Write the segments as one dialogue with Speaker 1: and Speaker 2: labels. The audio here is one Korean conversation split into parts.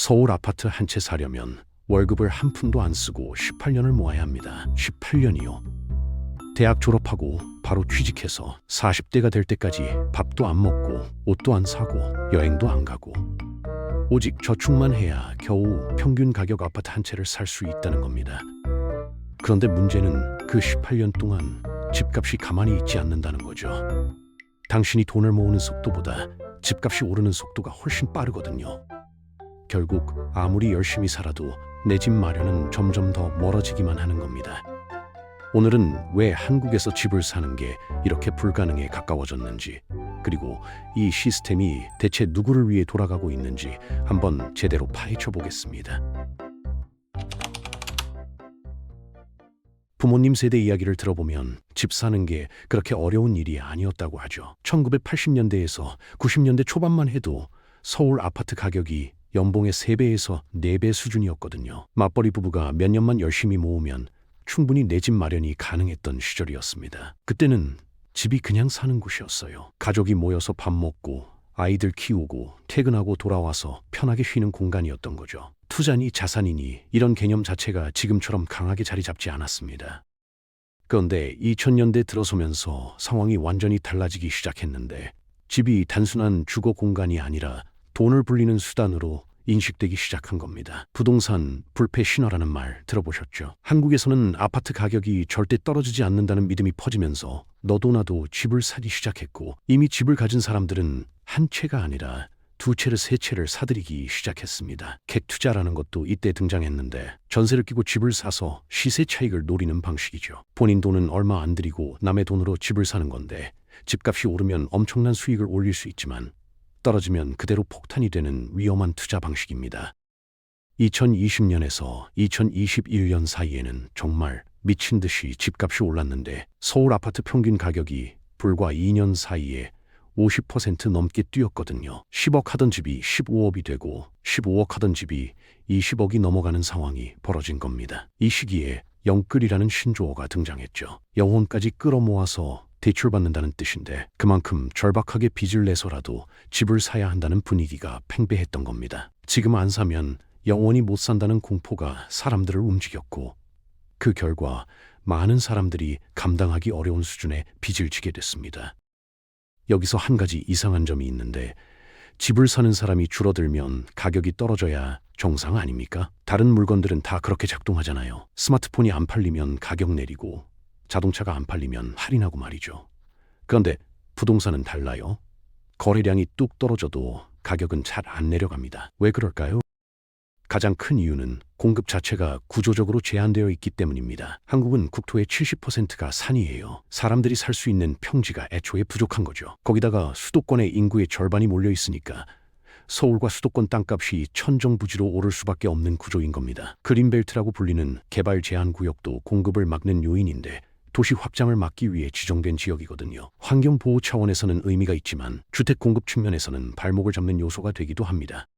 Speaker 1: 서울 아파트 한 채 사려면 월급을 한 푼도 안 쓰고 18년을 모아야 합니다. 18년이요. 대학 졸업하고 바로 취직해서 40대가 될 때까지 밥도 안 먹고 옷도 안 사고 여행도 안 가고 오직 저축만 해야 겨우 평균 가격 아파트 한 채를 살 수 있다는 겁니다. 그런데 문제는 그 18년 동안 집값이 가만히 있지 않는다는 거죠. 당신이 돈을 모으는 속도보다 집값이 오르는 속도가 훨씬 빠르거든요. 결국 아무리 열심히 살아도 내 집 마련은 점점 더 멀어지기만 하는 겁니다. 오늘은 왜 한국에서 집을 사는 게 이렇게 불가능에 가까워졌는지, 그리고 이 시스템이 대체 누구를 위해 돌아가고 있는지 한번 제대로 파헤쳐 보겠습니다. 부모님 세대 이야기를 들어보면 집 사는 게 그렇게 어려운 일이 아니었다고 하죠. 1980년대에서 90년대 초반만 해도 서울 아파트 가격이 연봉의 3배에서 4배 수준이었거든요. 맞벌이 부부가 몇 년만 열심히 모으면 충분히 내 집 마련이 가능했던 시절이었습니다. 그때는 집이 그냥 사는 곳이었어요. 가족이 모여서 밥 먹고 아이들 키우고 퇴근하고 돌아와서 편하게 쉬는 공간이었던 거죠. 투자니 자산이니 이런 개념 자체가 지금처럼 강하게 자리 잡지 않았습니다. 그런데 2000년대 들어서면서 상황이 완전히 달라지기 시작했는데 집이 단순한 주거 공간이 아니라 돈을 불리는 수단으로 인식되기 시작한 겁니다. 부동산 불패 신화라는 말 들어보셨죠? 한국에서는 아파트 가격이 절대 떨어지지 않는다는 믿음이 퍼지면서 너도 나도 집을 사기 시작했고, 이미 집을 가진 사람들은 한 채가 아니라 2채를 3채를 사들이기 시작했습니다. 객투자라는 것도 이때 등장했는데 전세를 끼고 집을 사서 시세 차익을 노리는 방식이죠. 본인 돈은 얼마 안 들이고 남의 돈으로 집을 사는 건데 집값이 오르면 엄청난 수익을 올릴 수 있지만 떨어지면 그대로 폭탄이 되는 위험한 투자 방식입니다. 2020년에서 2021년 사이에는 정말 미친 듯이 집값이 올랐는데 서울 아파트 평균 가격이 불과 2년 사이에 50% 넘게 뛰었거든요. 10억 하던 집이 15억이 되고 15억 하던 집이 20억이 넘어가는 상황이 벌어진 겁니다. 이 시기에 영끌이라는 신조어가 등장했죠. 영혼까지 끌어모아서 대출받는다는 뜻인데 그만큼 절박하게 빚을 내서라도 집을 사야 한다는 분위기가 팽배했던 겁니다. 지금 안 사면 영원히 못 산다는 공포가 사람들을 움직였고 그 결과 많은 사람들이 감당하기 어려운 수준의 빚을 지게 됐습니다. 여기서 한 가지 이상한 점이 있는데 집을 사는 사람이 줄어들면 가격이 떨어져야 정상 아닙니까? 다른 물건들은 다 그렇게 작동하잖아요. 스마트폰이 안 팔리면 가격 내리고 자동차가 안 팔리면 할인하고 말이죠. 그런데 부동산은 달라요. 거래량이 뚝 떨어져도 가격은 잘 안 내려갑니다. 왜 그럴까요? 가장 큰 이유는 공급 자체가 구조적으로 제한되어 있기 때문입니다. 한국은 국토의 70%가 산이에요. 사람들이 살 수 있는 평지가 애초에 부족한 거죠. 거기다가 수도권의 인구의 절반이 몰려 있으니까 서울과 수도권 땅값이 천정부지로 오를 수밖에 없는 구조인 겁니다. 그린벨트라고 불리는 개발 제한 구역도 공급을 막는 요인인데 도시 확장을 막기 위해 지정된 지역이거든요. 환경보호 차원에서는 의미가 있지만 주택 공급 측면에서는 발목을 잡는 요소가 되기도 합니다.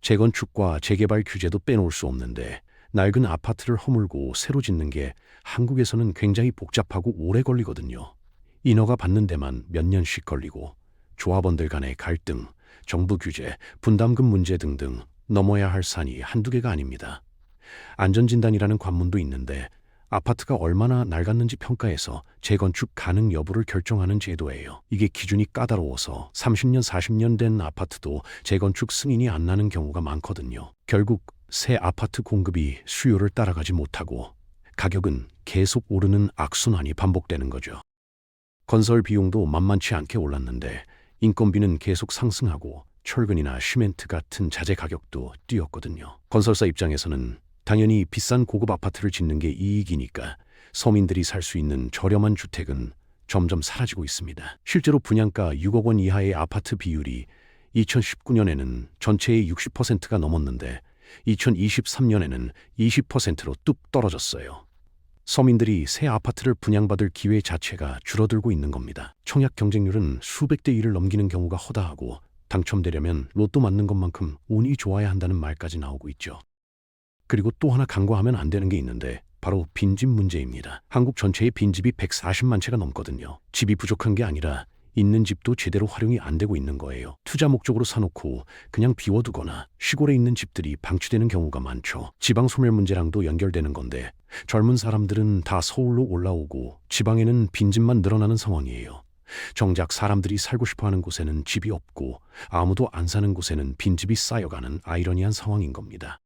Speaker 1: 재건축과 재개발 규제도 빼놓을 수 없는데 낡은 아파트를 허물고 새로 짓는 게 한국에서는 굉장히 복잡하고 오래 걸리거든요. 인허가 받는 데만 몇 년씩 걸리고 조합원들 간의 갈등, 정부 규제, 분담금 문제 등등 넘어야 할 산이 한두 개가 아닙니다. 안전진단이라는 관문도 있는데 아파트가 얼마나 낡았는지 평가해서 재건축 가능 여부를 결정하는 제도예요. 이게 기준이 까다로워서 30년, 40년 된 아파트도 재건축 승인이 안 나는 경우가 많거든요. 결국 새 아파트 공급이 수요를 따라가지 못하고 가격은 계속 오르는 악순환이 반복되는 거죠. 건설 비용도 만만치 않게 올랐는데 인건비는 계속 상승하고 철근이나 시멘트 같은 자재 가격도 뛰었거든요. 건설사 입장에서는 당연히 비싼 고급 아파트를 짓는 게 이익이니까 서민들이 살 수 있는 저렴한 주택은 점점 사라지고 있습니다. 실제로 분양가 6억 원 이하의 아파트 비율이 2019년에는 전체의 60%가 넘었는데 2023년에는 20%로 뚝 떨어졌어요. 서민들이 새 아파트를 분양받을 기회 자체가 줄어들고 있는 겁니다. 청약 경쟁률은 수백 대 1을 넘기는 경우가 허다하고 당첨되려면 로또 맞는 것만큼 운이 좋아야 한다는 말까지 나오고 있죠. 그리고 또 하나 간과하면 안 되는 게 있는데 바로 빈집 문제입니다. 한국 전체의 빈집이 140만 채가 넘거든요. 집이 부족한 게 아니라 있는 집도 제대로 활용이 안 되고 있는 거예요. 투자 목적으로 사놓고 그냥 비워두거나 시골에 있는 집들이 방치되는 경우가 많죠. 지방 소멸 문제랑도 연결되는 건데 젊은 사람들은 다 서울로 올라오고 지방에는 빈집만 늘어나는 상황이에요. 정작 사람들이 살고 싶어하는 곳에는 집이 없고 아무도 안 사는 곳에는 빈집이 쌓여가는 아이러니한 상황인 겁니다.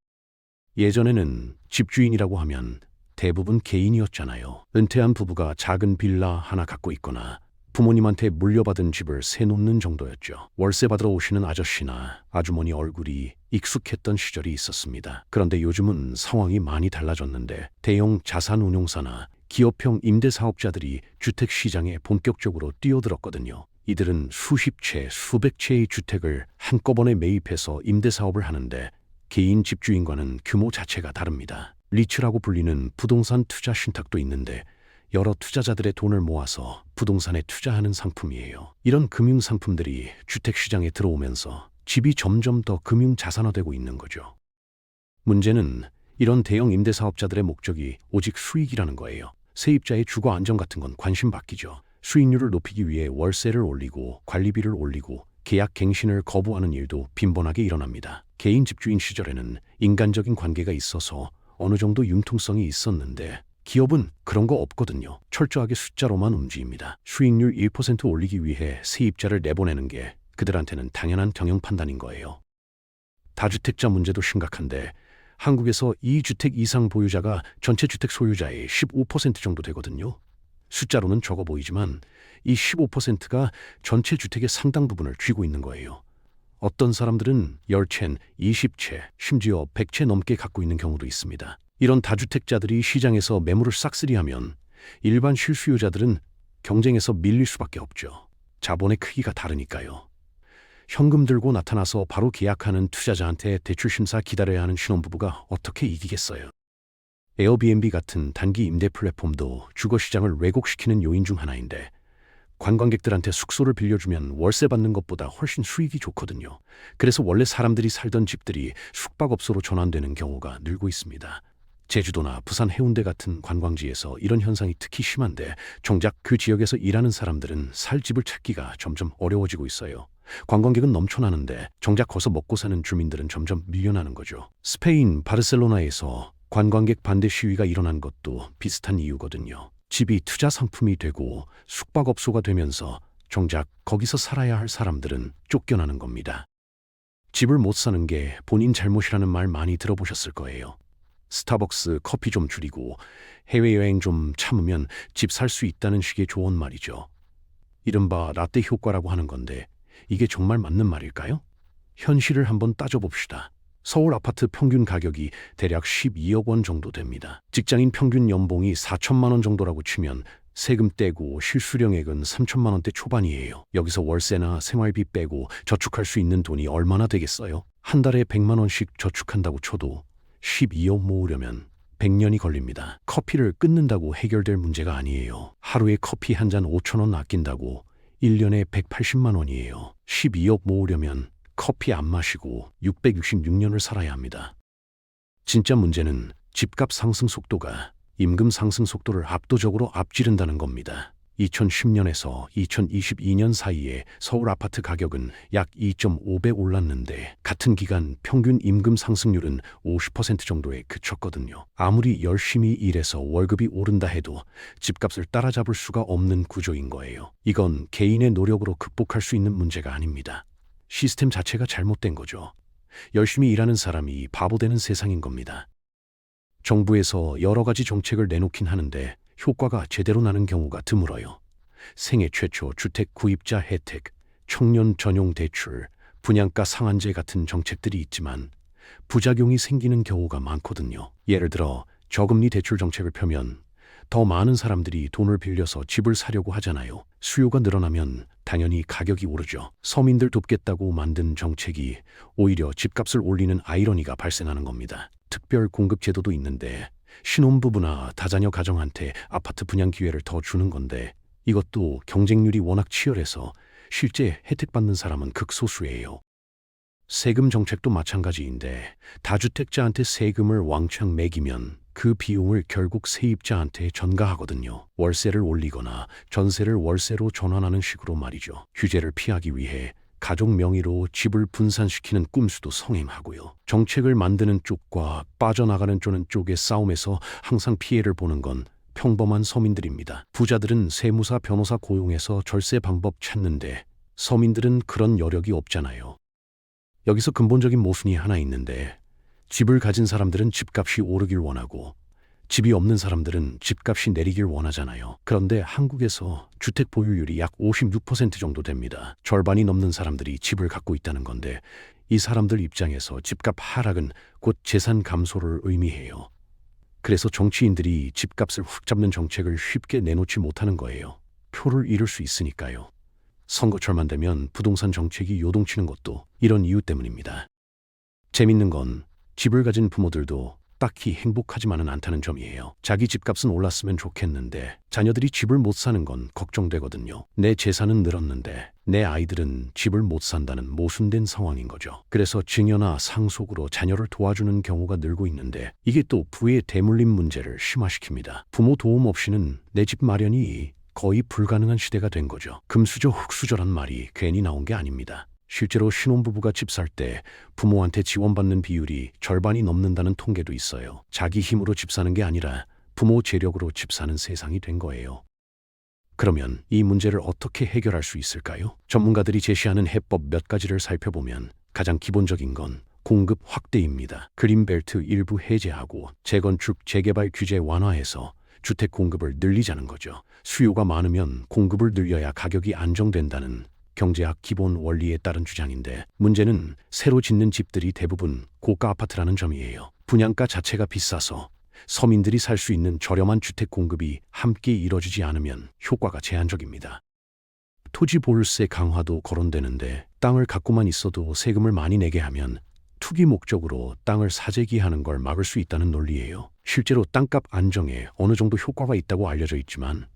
Speaker 1: 예전에는 집주인이라고 하면 대부분 개인이었잖아요. 은퇴한 부부가 작은 빌라 하나 갖고 있거나 부모님한테 물려받은 집을 세놓는 정도였죠. 월세 받으러 오시는 아저씨나 아주머니 얼굴이 익숙했던 시절이 있었습니다. 그런데 요즘은 상황이 많이 달라졌는데 대형 자산운용사나 기업형 임대사업자들이 주택시장에 본격적으로 뛰어들었거든요. 이들은 수십 채, 수백 채의 주택을 한꺼번에 매입해서 임대사업을 하는데 개인 집주인과는 규모 자체가 다릅니다. 리츠라고 불리는 부동산 투자 신탁도 있는데 여러 투자자들의 돈을 모아서 부동산에 투자하는 상품이에요. 이런 금융 상품들이 주택시장에 들어오면서 집이 점점 더 금융자산화되고 있는 거죠. 문제는 이런 대형 임대사업자들의 목적이 오직 수익이라는 거예요. 세입자의 주거 안정 같은 건 관심 바뀌죠. 수익률을 높이기 위해 월세를 올리고 관리비를 올리고 계약 갱신을 거부하는 일도 빈번하게 일어납니다. 개인 집주인 시절에는 인간적인 관계가 있어서 어느 정도 융통성이 있었는데 기업은 그런 거 없거든요. 철저하게 숫자로만 움직입니다. 수익률 1% 올리기 위해 세입자를 내보내는 게 그들한테는 당연한 경영 판단인 거예요. 다주택자 문제도 심각한데 한국에서 2주택 이상 보유자가 전체 주택 소유자의 15% 정도 되거든요. 숫자로는 적어 보이지만 이 15%가 전체 주택의 상당 부분을 쥐고 있는 거예요. 어떤 사람들은 10채, 20채, 심지어 100채 넘게 갖고 있는 경우도 있습니다. 이런 다주택자들이 시장에서 매물을 싹쓸이하면 일반 실수요자들은 경쟁에서 밀릴 수밖에 없죠. 자본의 크기가 다르니까요. 현금 들고 나타나서 바로 계약하는 투자자한테 대출 심사 기다려야 하는 신혼부부가 어떻게 이기겠어요? 에어비앤비 같은 단기 임대 플랫폼도 주거시장을 왜곡시키는 요인 중 하나인데 관광객들한테 숙소를 빌려주면 월세 받는 것보다 훨씬 수익이 좋거든요. 그래서 원래 사람들이 살던 집들이 숙박업소로 전환되는 경우가 늘고 있습니다. 제주도나 부산 해운대 같은 관광지에서 이런 현상이 특히 심한데 정작 그 지역에서 일하는 사람들은 살 집을 찾기가 점점 어려워지고 있어요. 관광객은 넘쳐나는데 정작 거기서 먹고 사는 주민들은 점점 밀려나는 거죠. 스페인 바르셀로나에서 관광객 반대 시위가 일어난 것도 비슷한 이유거든요. 집이 투자 상품이 되고 숙박업소가 되면서 정작 거기서 살아야 할 사람들은 쫓겨나는 겁니다. 집을 못 사는 게 본인 잘못이라는 말 많이 들어보셨을 거예요. 스타벅스 커피 좀 줄이고 해외여행 좀 참으면 집 살 수 있다는 식의 좋은 말이죠. 이른바 라떼 효과라고 하는 건데 이게 정말 맞는 말일까요? 현실을 한번 따져봅시다. 서울 아파트 평균 가격이 대략 12억 원 정도 됩니다. 직장인 평균 연봉이 4천만 원 정도라고 치면 세금 떼고 실수령액은 3천만 원대 초반이에요. 여기서 월세나 생활비 빼고 저축할 수 있는 돈이 얼마나 되겠어요? 한 달에 100만 원씩 저축한다고 쳐도 12억 모으려면 100년이 걸립니다. 커피를 끊는다고 해결될 문제가 아니에요. 하루에 커피 한 잔 5천 원 아낀다고 1년에 180만 원이에요. 12억 모으려면 커피 안 마시고 666년을 살아야 합니다. 진짜 문제는 집값 상승 속도가 임금 상승 속도를 압도적으로 앞지른다는 겁니다. 2010년에서 2022년 사이에 서울 아파트 가격은 약 2.5배 올랐는데 같은 기간 평균 임금 상승률은 50% 정도에 그쳤거든요. 아무리 열심히 일해서 월급이 오른다 해도 집값을 따라잡을 수가 없는 구조인 거예요. 이건 개인의 노력으로 극복할 수 있는 문제가 아닙니다. 시스템 자체가 잘못된 거죠. 열심히 일하는 사람이 바보 되는 세상인 겁니다. 정부에서 여러 가지 정책을 내놓긴 하는데 효과가 제대로 나는 경우가 드물어요. 생애 최초 주택 구입자 혜택, 청년 전용 대출, 분양가 상한제 같은 정책들이 있지만 부작용이 생기는 경우가 많거든요. 예를 들어 저금리 대출 정책을 펴면 더 많은 사람들이 돈을 빌려서 집을 사려고 하잖아요. 수요가 늘어나면 당연히 가격이 오르죠. 서민들 돕겠다고 만든 정책이 오히려 집값을 올리는 아이러니가 발생하는 겁니다. 특별 공급 제도도 있는데 신혼부부나 다자녀 가정한테 아파트 분양 기회를 더 주는 건데 이것도 경쟁률이 워낙 치열해서 실제 혜택 받는 사람은 극소수예요. 세금 정책도 마찬가지인데 다주택자한테 세금을 왕창 매기면 그 비용을 결국 세입자한테 전가하거든요. 월세를 올리거나 전세를 월세로 전환하는 식으로 말이죠. 규제를 피하기 위해 가족 명의로 집을 분산시키는 꼼수도 성행하고요. 정책을 만드는 쪽과 빠져나가는 쪽의 싸움에서 항상 피해를 보는 건 평범한 서민들입니다. 부자들은 세무사, 변호사 고용해서 절세 방법 찾는데 서민들은 그런 여력이 없잖아요. 여기서 근본적인 모순이 하나 있는데 집을 가진 사람들은 집값이 오르길 원하고 집이 없는 사람들은 집값이 내리길 원하잖아요. 그런데 한국에서 주택 보유율이 약 56% 정도 됩니다. 절반이 넘는 사람들이 집을 갖고 있다는 건데 이 사람들 입장에서 집값 하락은 곧 재산 감소를 의미해요. 그래서 정치인들이 집값을 확 잡는 정책을 쉽게 내놓지 못하는 거예요. 표를 잃을 수 있으니까요. 선거철만 되면 부동산 정책이 요동치는 것도 이런 이유 때문입니다. 재밌는 건 집을 가진 부모들도 딱히 행복하지만은 않다는 점이에요. 자기 집값은 올랐으면 좋겠는데 자녀들이 집을 못 사는 건 걱정되거든요. 내 재산은 늘었는데 내 아이들은 집을 못 산다는 모순된 상황인 거죠. 그래서 증여나 상속으로 자녀를 도와주는 경우가 늘고 있는데 이게 또 부의 대물림 문제를 심화시킵니다. 부모 도움 없이는 내 집 마련이 거의 불가능한 시대가 된 거죠. 금수저 흙수저란 말이 괜히 나온 게 아닙니다. 실제로 신혼부부가 집 살 때 부모한테 지원받는 비율이 절반이 넘는다는 통계도 있어요. 자기 힘으로 집 사는 게 아니라 부모 재력으로 집 사는 세상이 된 거예요. 그러면 이 문제를 어떻게 해결할 수 있을까요? 전문가들이 제시하는 해법 몇 가지를 살펴보면 가장 기본적인 건 공급 확대입니다. 그린벨트 일부 해제하고 재건축, 재개발 규제 완화해서 주택 공급을 늘리자는 거죠. 수요가 많으면 공급을 늘려야 가격이 안정된다는 경제학 기본 원리에 따른 주장인데 문제는 새로 짓는 집들이 대부분 고가 아파트라는 점이에요. 분양가 자체가 비싸서 서민들이 살 수 있는 저렴한 주택 공급이 함께 이뤄지지 않으면 효과가 제한적입니다. 토지 보유세 강화도 거론되는데 땅을 갖고만 있어도 세금을 많이 내게 하면 투기 목적으로 땅을 사재기하는 걸 막을 수 있다는 논리예요. 실제로 땅값 안정에 어느 정도 효과가 있다고 알려져 있지만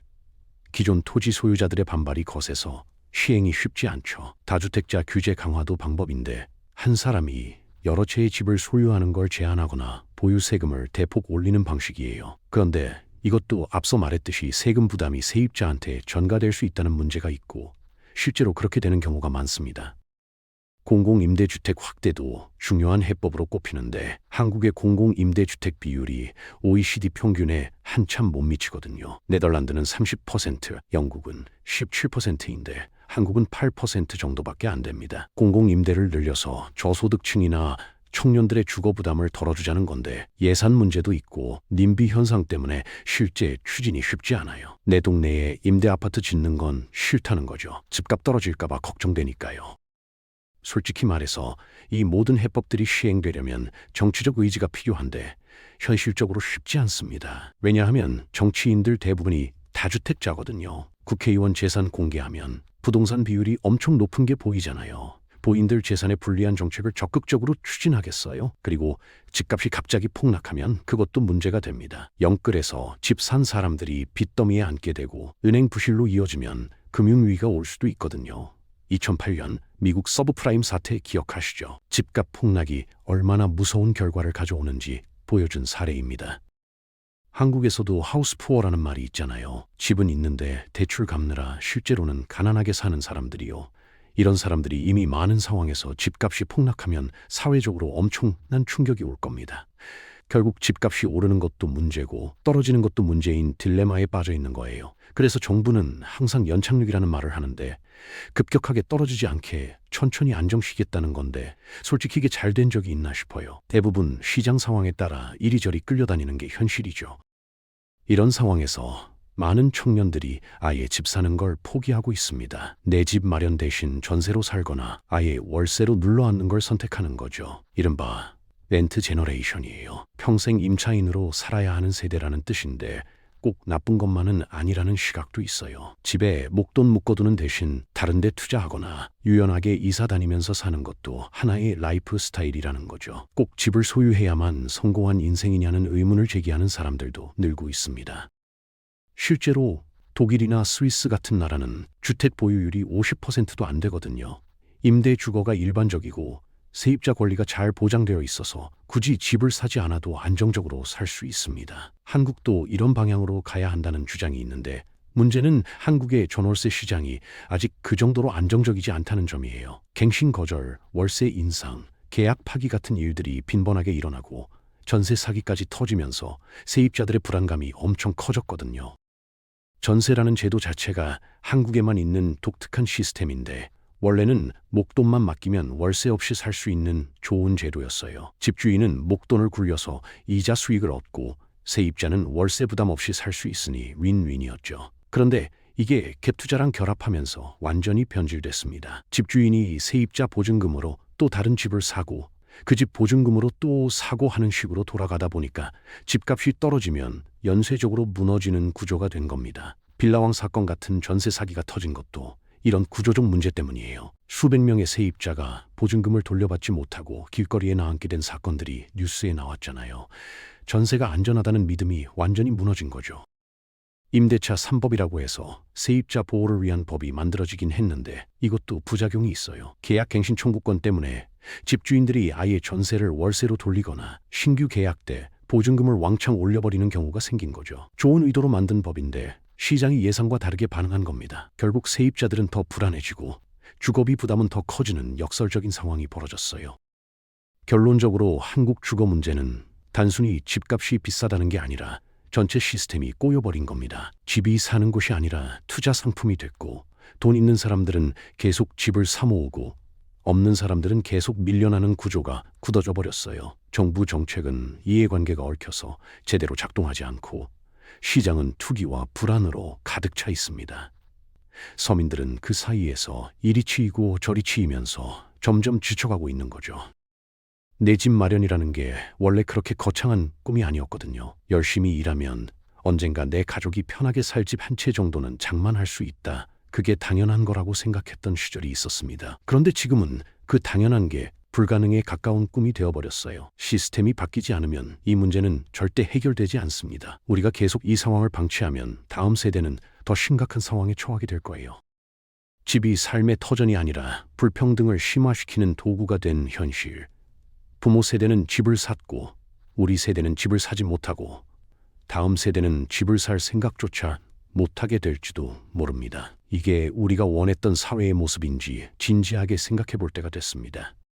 Speaker 1: 기존 토지 소유자들의 반발이 거세서 시행이 쉽지 않죠. 다주택자 규제 강화도 방법인데 한 사람이 여러 채의 집을 소유하는 걸 제한하거나 보유세금을 대폭 올리는 방식이에요. 그런데 이것도 앞서 말했듯이 세금 부담이 세입자한테 전가될 수 있다는 문제가 있고 실제로 그렇게 되는 경우가 많습니다. 공공임대주택 확대도 중요한 해법으로 꼽히는데 한국의 공공임대주택 비율이 OECD 평균에 한참 못 미치거든요. 네덜란드는 30%, 영국은 17%인데 한국은 8% 정도밖에 안 됩니다. 공공임대를 늘려서 저소득층이나 청년들의 주거 부담을 덜어주자는 건데 예산 문제도 있고 님비 현상 때문에 실제 추진이 쉽지 않아요. 내 동네에 임대 아파트 짓는 건 싫다는 거죠. 집값 떨어질까 봐 걱정되니까요. 솔직히 말해서 이 모든 해법들이 시행되려면 정치적 의지가 필요한데 현실적으로 쉽지 않습니다. 왜냐하면 정치인들 대부분이 다주택자거든요. 국회의원 재산 공개하면 부동산 비율이 엄청 높은 게 보이잖아요. 본인들 재산에 불리한 정책을 적극적으로 추진하겠어요? 그리고 집값이 갑자기 폭락하면 그것도 문제가 됩니다. 영끌에서 집 산 사람들이 빚더미에 앉게 되고 은행 부실로 이어지면 금융위기가 올 수도 있거든요. 2008년 미국 서브프라임 사태 기억하시죠? 집값 폭락이 얼마나 무서운 결과를 가져오는지 보여준 사례입니다. 한국에서도 하우스푸어라는 말이 있잖아요. 집은 있는데 대출 갚느라 실제로는 가난하게 사는 사람들이요. 이런 사람들이 이미 많은 상황에서 집값이 폭락하면 사회적으로 엄청난 충격이 올 겁니다. 결국 집값이 오르는 것도 문제고 떨어지는 것도 문제인 딜레마에 빠져 있는 거예요. 그래서 정부는 항상 연착륙이라는 말을 하는데 급격하게 떨어지지 않게 천천히 안정시키겠다는 건데 솔직히 이게 잘 된 적이 있나 싶어요. 대부분 시장 상황에 따라 이리저리 끌려다니는 게 현실이죠. 이런 상황에서 많은 청년들이 아예 집 사는 걸 포기하고 있습니다. 내 집 마련 대신 전세로 살거나 아예 월세로 눌러앉는 걸 선택하는 거죠. 이른바 렌트 제너레이션이에요. 평생 임차인으로 살아야 하는 세대라는 뜻인데 꼭 나쁜 것만은 아니라는 시각도 있어요. 집에 목돈 묶어두는 대신 다른 데 투자하거나 유연하게 이사 다니면서 사는 것도 하나의 라이프 스타일이라는 거죠. 꼭 집을 소유해야만 성공한 인생이냐는 의문을 제기하는 사람들도 늘고 있습니다. 실제로 독일이나 스위스 같은 나라는 주택 보유율이 50%도 안 되거든요. 임대 주거가 일반적이고 세입자 권리가 잘 보장되어 있어서 굳이 집을 사지 않아도 안정적으로 살 수 있습니다. 한국도 이런 방향으로 가야 한다는 주장이 있는데 문제는 한국의 전월세 시장이 아직 그 정도로 안정적이지 않다는 점이에요. 갱신 거절, 월세 인상, 계약 파기 같은 일들이 빈번하게 일어나고 전세 사기까지 터지면서 세입자들의 불안감이 엄청 커졌거든요. 전세라는 제도 자체가 한국에만 있는 독특한 시스템인데 원래는 목돈만 맡기면 월세 없이 살 수 있는 좋은 제도였어요. 집주인은 목돈을 굴려서 이자 수익을 얻고 세입자는 월세 부담 없이 살 수 있으니 윈윈이었죠. 그런데 이게 갭투자랑 결합하면서 완전히 변질됐습니다. 집주인이 세입자 보증금으로 또 다른 집을 사고 그 집 보증금으로 또 사고 하는 식으로 돌아가다 보니까 집값이 떨어지면 연쇄적으로 무너지는 구조가 된 겁니다. 빌라왕 사건 같은 전세 사기가 터진 것도 이런 구조적 문제 때문이에요. 수백 명의 세입자가 보증금을 돌려받지 못하고 길거리에 나앉게 된 사건들이 뉴스에 나왔잖아요. 전세가 안전하다는 믿음이 완전히 무너진 거죠. 임대차 3법이라고 해서 세입자 보호를 위한 법이 만들어지긴 했는데 이것도 부작용이 있어요. 계약갱신 청구권 때문에 집주인들이 아예 전세를 월세로 돌리거나 신규 계약 때 보증금을 왕창 올려버리는 경우가 생긴 거죠. 좋은 의도로 만든 법인데 시장이 예상과 다르게 반응한 겁니다. 결국 세입자들은 더 불안해지고 주거비 부담은 더 커지는 역설적인 상황이 벌어졌어요. 결론적으로 한국 주거 문제는 단순히 집값이 비싸다는 게 아니라 전체 시스템이 꼬여버린 겁니다. 집이 사는 곳이 아니라 투자 상품이 됐고 돈 있는 사람들은 계속 집을 사 모으고 없는 사람들은 계속 밀려나는 구조가 굳어져 버렸어요. 정부 정책은 이해관계가 얽혀서 제대로 작동하지 않고 시장은 투기와 불안으로 가득 차 있습니다. 서민들은 그 사이에서 이리 치이고 저리 치이면서 점점 지쳐가고 있는 거죠. 내 집 마련이라는 게 원래 그렇게 거창한 꿈이 아니었거든요. 열심히 일하면 언젠가 내 가족이 편하게 살 집 한 채 정도는 장만할 수 있다. 그게 당연한 거라고 생각했던 시절이 있었습니다. 그런데 지금은 그 당연한 게 불가능에 가까운 꿈이 되어버렸어요. 시스템이 바뀌지 않으면 이 문제는 절대 해결되지 않습니다. 우리가 계속 이 상황을 방치하면 다음 세대는 더 심각한 상황에 처하게 될 거예요. 집이 삶의 터전이 아니라 불평등을 심화시키는 도구가 된 현실. 부모 세대는 집을 샀고 우리 세대는 집을 사지 못하고 다음 세대는 집을 살 생각조차 못하게 될지도 모릅니다. 이게 우리가 원했던 사회의 모습인지 진지하게 생각해 볼 때가 됐습니다.